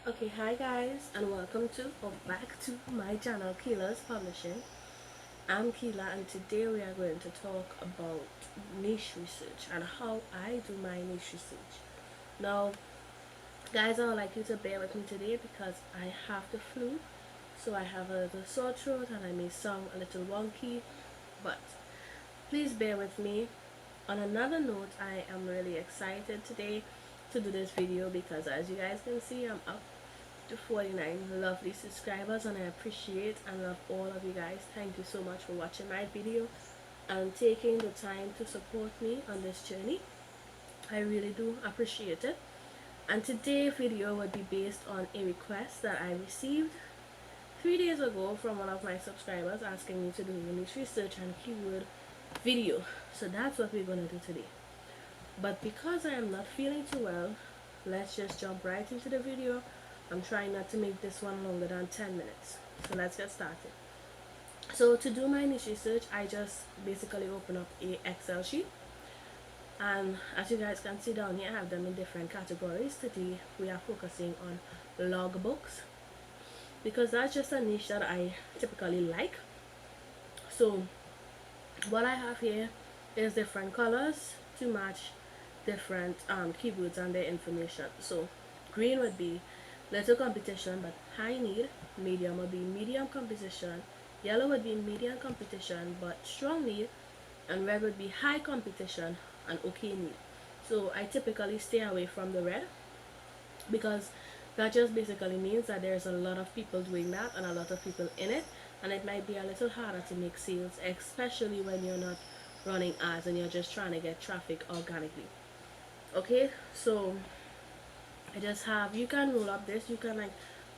Okay, hi guys, and welcome to or back to my channel, Keela's Publishing. I'm Keela, and today we are going to talk about niche research and how I do my niche research. Now, guys, I would like you to bear with me today because I have the flu, so I have a little sore throat and I may sound a little wonky, but please bear with me. On another note, I am really excited today to do this video because, as you guys can see, I'm up to 49 lovely subscribers, and I appreciate and love all of you guys. Thank you so much for watching my video and taking the time to support me on this journey. I really do appreciate it. And today's video would be based on a request that I received 3 days ago from one of my subscribers asking me to do a niche research and keyword video. So that's what we're going to do today. But because I am not feeling too well, let's just jump right into the video. I'm trying not to make this one longer than 10 minutes. So let's get started. So to do my niche research, I just basically open up a Excel sheet. And as you guys can see down here, I have them in different categories. Today we are focusing on logbooks because that's just a niche that I typically like. So what I have here is different colors to match different keywords and their information. So green would be little competition but high need, medium would be medium competition, yellow would be medium competition but strong need, and red would be high competition and okay need. So I typically stay away from the red because that just basically means that there's a lot of people doing that and a lot of people in it, and it might be a little harder to make sales, especially when you're not running ads and you're just trying to get traffic organically. Okay, so I just have, you can roll up this, you can like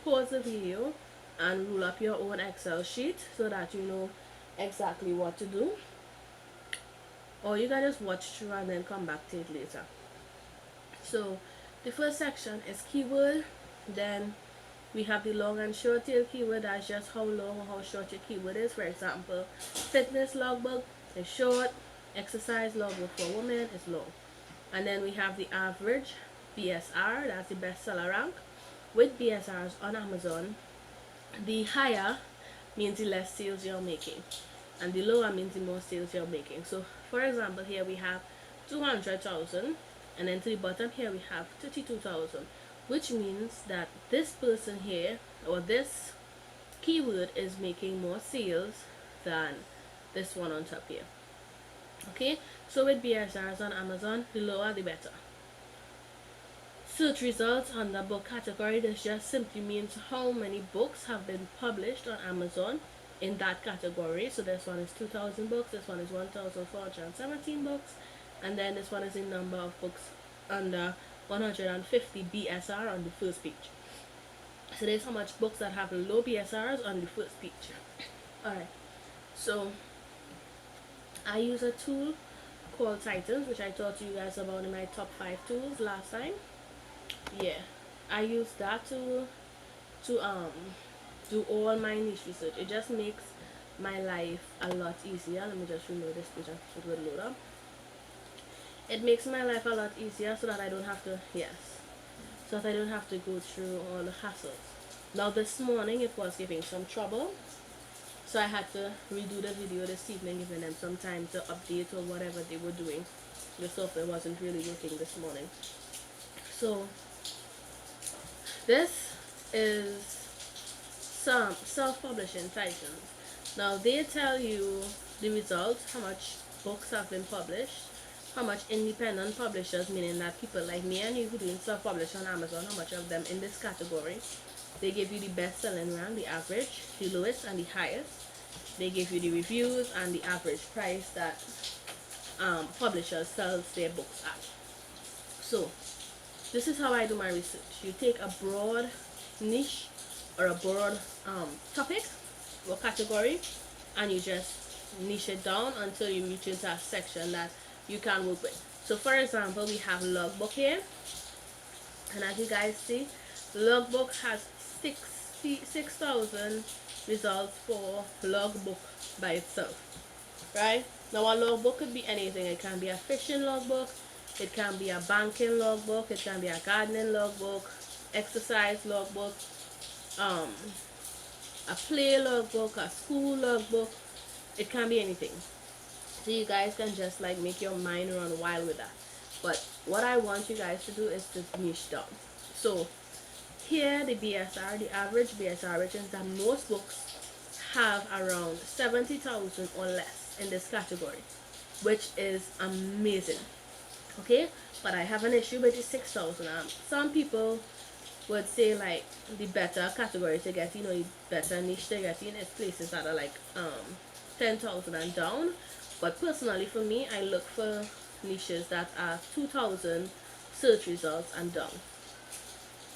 pause the video and roll up your own Excel sheet so that you know exactly what to do, or you can just watch through and then come back to it later. So the first section is keyword, then we have the long and short tail keyword. That's just how long or how short your keyword is. For example, fitness logbook is short, exercise logbook for women is long. And then we have the average BSR, that's the bestseller rank. With BSRs on Amazon, the higher means the less sales you're making, and the lower means the more sales you're making. So, for example, here we have 200,000, and then to the bottom here we have 32,000, which means that this person here or this keyword is making more sales than this one on top here. Okay, so with BSRs on Amazon, the lower the better. Search results under book category, this just simply means how many books have been published on Amazon in that category. So this one is 2,000 books, this one is 1,417 books, and then this one is the number of books under 150 BSR on the first page. So there's how much books that have low BSRs on the first page. Alright, so I use a tool called Titans, which I taught you guys about in my top 5 tools last time. Yeah, I use that tool to do all my niche research. It just makes my life a lot easier. Let me just remove this page and it will load up. It makes my life a lot easier so that I don't have to, so that I don't have to go through all the hassles. Now this morning it was giving some trouble, so I had to redo the video this evening, giving them some time to update or whatever they were doing. The software wasn't really working this morning. So this is some self-publishing titles. Now they tell you the results, how much books have been published, how much independent publishers, meaning that people like me and you who doing self-publish on Amazon, how much of them in this category. They give you the best-selling rank, the average, the lowest, and the highest. They give you the reviews and the average price that publishers sells their books at. So this is how I do my research. You take a broad niche or a broad topic or category, and you just niche it down until you reach into a section that you can work with. So for example, we have logbook here, and as you guys see, logbook has 6,000 results for logbook by itself, right? Now a logbook could be anything. It can be a fishing logbook, it can be a banking logbook, it can be a gardening logbook, exercise logbook, um, a play logbook, a school logbook. It can be anything. So you guys can just like make your mind run wild with that. But what I want you guys to do is to niche down. So here the BSR, the average BSR, which is that most books have around 70,000 or less in this category, which is amazing. Okay, but I have an issue with the 6,000. Some people would say like the better category to get, you know, the better niche to get in is places that are like 10,000 and down. But personally for me, I look for niches that are 2,000 search results and down.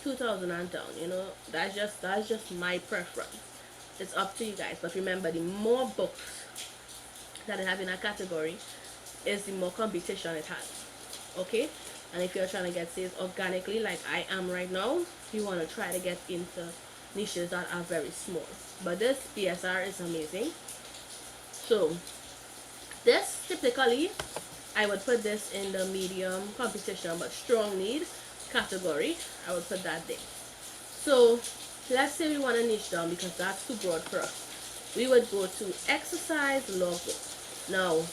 2,000 and down, you know, that's just my preference. It's up to you guys, but remember, the more books that I have in a category is the more competition it has. Okay, and if you're trying to get sales organically like I am right now, you want to try to get into niches that are very small. But this BSR is amazing. So this typically I would put this in the medium competition but strong need category. I would put that there. So let's say we want to niche down because that's too broad for us. We would go to exercise logbook. Now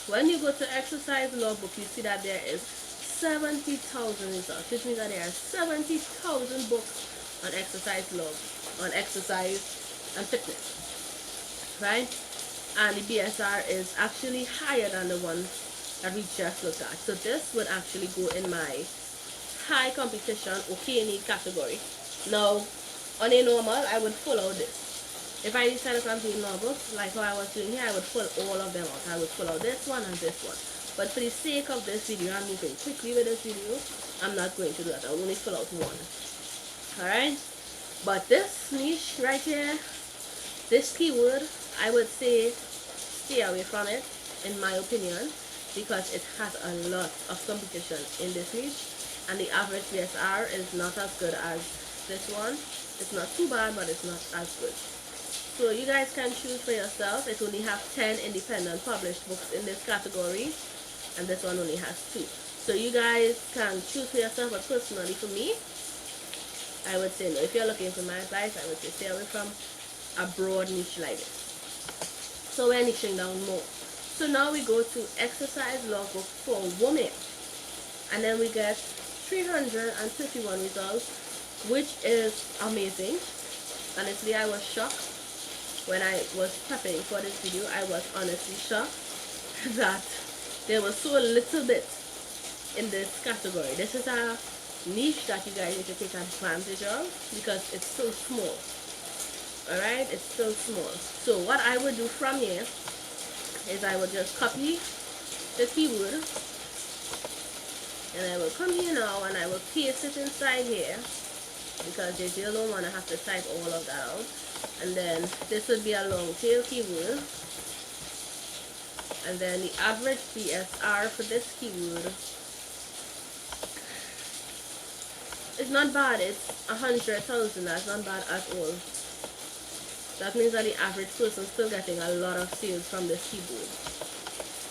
when you go to exercise logbook, you see that there is 70,000 results, which means that there are 70,000 books on exercise log, on exercise and fitness, right? And the BSR is actually higher than the one that we just looked at. So this would actually go in my high competition okay need category. Now on a normal, I would pull out this. If I decided I'm doing logbook, like how I was doing here, I would pull all of them out. I would pull out this one and this one. But for the sake of this video, I'm moving quickly with this video, I'm not going to do that. I'll only pull out one. Alright? But this niche right here, this keyword, I would say stay away from it, in my opinion, because it has a lot of competition in this niche. And the average BSR is not as good as this one. It's not too bad, but it's not as good. So you guys can choose for yourself. It only has 10 independent published books in this category, and this one only has 2. So you guys can choose for yourself, but personally for me, I would say no. If you're looking for my advice, I would say stay away from a broad niche like this. So we're niching down more. So now we go to exercise logbook for women, and then we get 351 results, which is amazing. Honestly, I was shocked when I was prepping for this video. I was honestly shocked that there was so little bit in this category. This is a niche that you guys need to take advantage of because it's still small. Alright, it's still small. So what I would do from here is I would just copy the keyword, and I will come here now and I will paste it inside here because they still don't want to have to type all of that out. And then this would be a long tail keyword, and then the average BSR for this keyword is not bad. It's 100,000. That's not bad at all. That means that the average person is still getting a lot of sales from this keyword.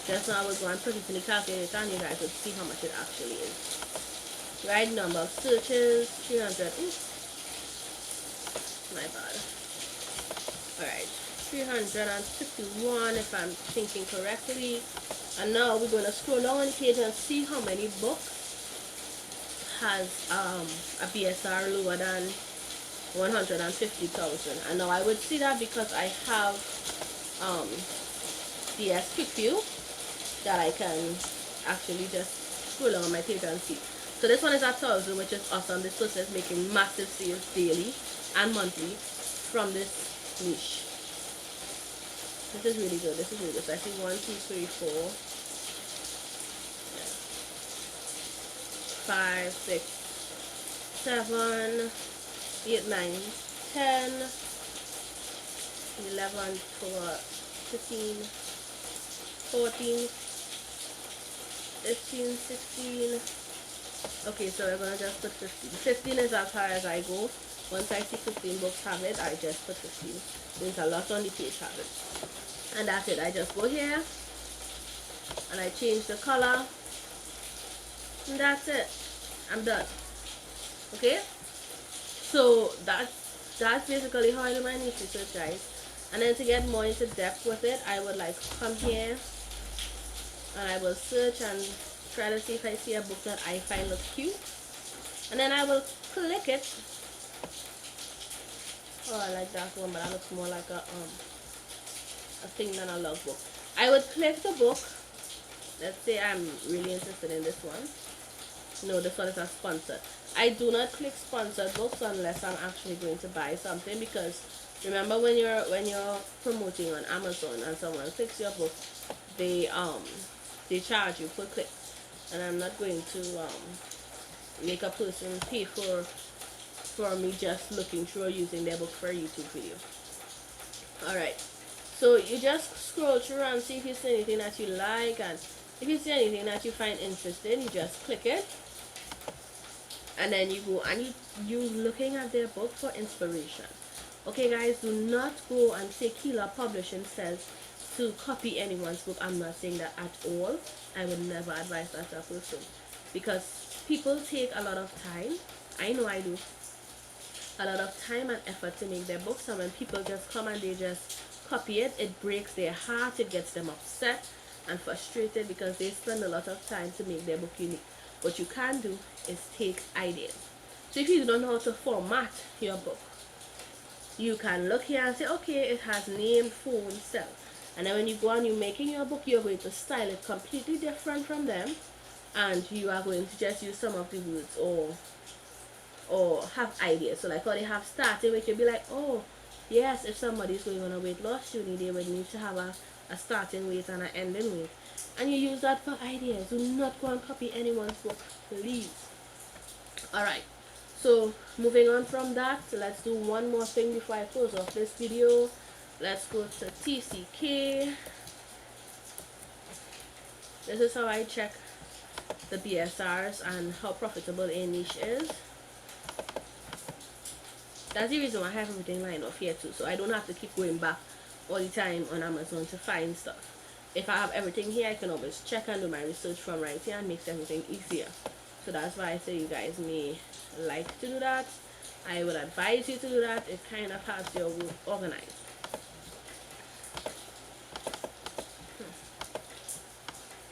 Just now I will go and put it in the calculator and you guys will see how much it actually is. Right, number of searches, 300. My bad. Alright, 351 if I'm thinking correctly. And now we're going to scroll down on the page and see how many books has a BSR lower than 150,000. And now I would see that because I have DS Quick View that I can actually just scroll on my page and see. So this one is 1,000, which is awesome. This person is making massive sales daily and monthly from this niche. This is really good. This is really good. So I see 1, 2, 3, 4, 5, 6, 7, 8, 9, 10, 11, 12, 15, 14, 15, 16. Okay, so we're gonna just put 15. 15 is as high as I go. Once I see 15 books have it, I just put 15. Means a lot on the page have it. And that's it. I just go here and I change the color. And that's it. I'm done. Okay? So that's basically how I do my niche research, guys. And then to get more into depth with it, I would like come here and I will search and try to see if I see a book that I find looks cute, and then I will click it. Oh, I like that one, but that looks more like a thing than a logbook. I would click the book. Let's say I'm really interested in this one. No, this one is a sponsor. I do not click sponsored books unless I'm actually going to buy something, because remember when you're promoting on Amazon and someone clicks your book, they charge you per click, and I'm not going to make a person pay for me just looking through or using their book for a YouTube video. Alright, so you just scroll through and see if you see anything that you like, and if you see anything that you find interesting, you just click it, and then you go and you looking at their book for inspiration. Okay guys, do not go and say Keela Publishing says to copy anyone's book. I'm not saying that at all. I would never advise that to a person, because people take a lot of time. I know I do. A lot of time and effort to make their books, and when people just come and they just copy it, it breaks their heart, it gets them upset and frustrated because they spend a lot of time to make their book unique. What you can do is take ideas. So if you don't know how to format your book, you can look here and say, okay, it has name, phone, cell, and then when you go and you're making your book, you're going to style it completely different from them, and you are going to just use some of the words or have ideas. So like how they have starting weight, you'll be like, oh yes, if somebody's going on a weight loss journey, they would need to have a starting weight and an ending weight, and you use that for ideas. Do not go and copy anyone's book, please. Alright, so moving on from that, let's do one more thing before I close off this video. Let's go to TCK. This is how I check the BSRs and how profitable a niche is. That's the reason why I have everything lined up here too, so I don't have to keep going back all the time on Amazon to find stuff. If I have everything here, I can always check and do my research from right here, and makes everything easier. So that's why I say you guys may like to do that. I would advise you to do that. It kind of has your work organized.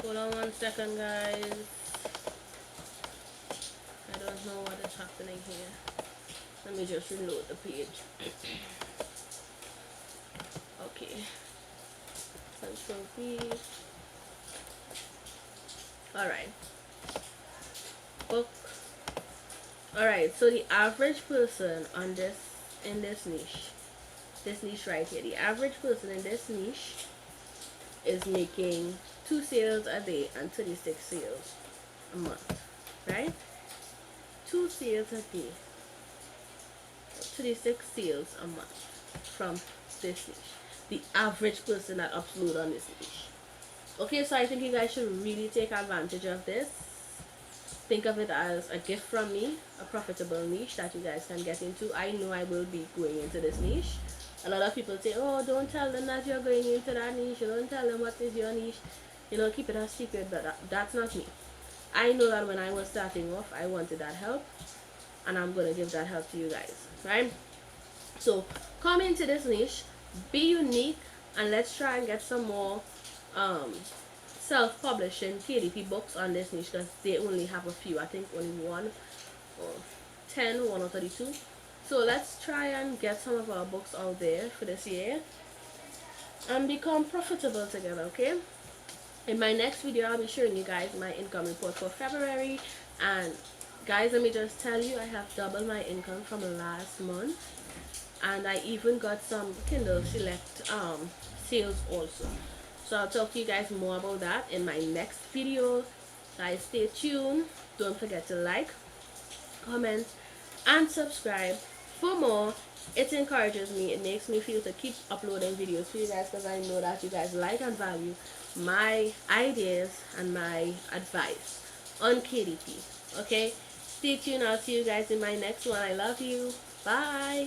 Hold on 1 second, guys. I don't know what is happening here. Let me just reload the page. Okay. Control V. Alright. Book. Alright, so the average person on in this niche right here, the average person in this niche is making 2 sales a day and 36 sales a month, right? 2 sales a day, 36 sales a month from this niche. The average person that upload on this niche. Okay, so I think you guys should really take advantage of this. Think of it as a gift from me, a profitable niche that you guys can get into. I know I will be going into this niche. A lot of people say, oh, don't tell them that you're going into that niche. You don't tell them what is your niche. You know, keep it a secret, but that's not me. I know that when I was starting off, I wanted that help, and I'm going to give that help to you guys, right? So come into this niche, be unique, and let's try and get some more self-publishing KDP books on this niche, because they only have a few. I think only 1 or 10, 1 or 32. So let's try and get some of our books out there for this year and become profitable together, okay? In my next video, I'll be showing you guys my income report for February. And guys, let me just tell you, I have doubled my income from last month, and I even got some Kindle Select sales also. So I'll talk to you guys more about that in my next video. Guys, stay tuned. Don't forget to like, comment, and subscribe for more. It encourages me, it makes me feel to keep uploading videos for you guys, because I know that you guys like and value my ideas and my advice on KDP. Okay, stay tuned. I'll see you guys in my next one. I love you. Bye.